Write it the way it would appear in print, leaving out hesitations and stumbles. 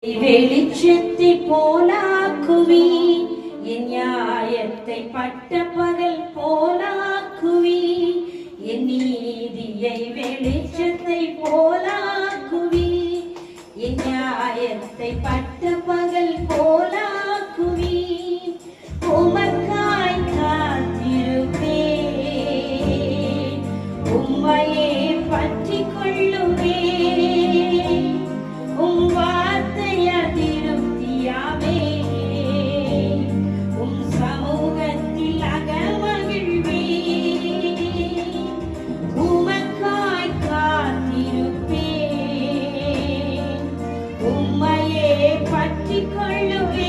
வெளிச்சத்தை போலாக்குவி என் நியாயத்தை பட்ட பகல் போலாக்குவி என் நீதியை வெளிச்சத்தை போலாக்குவி என் நியாயத்தை பட்ட பகல் போலாக்குவி உமக்காய் காத்திருப்பேன் உம்மையே பற்றி கொள்ளுவேன் பற்றி கொள்ளுவே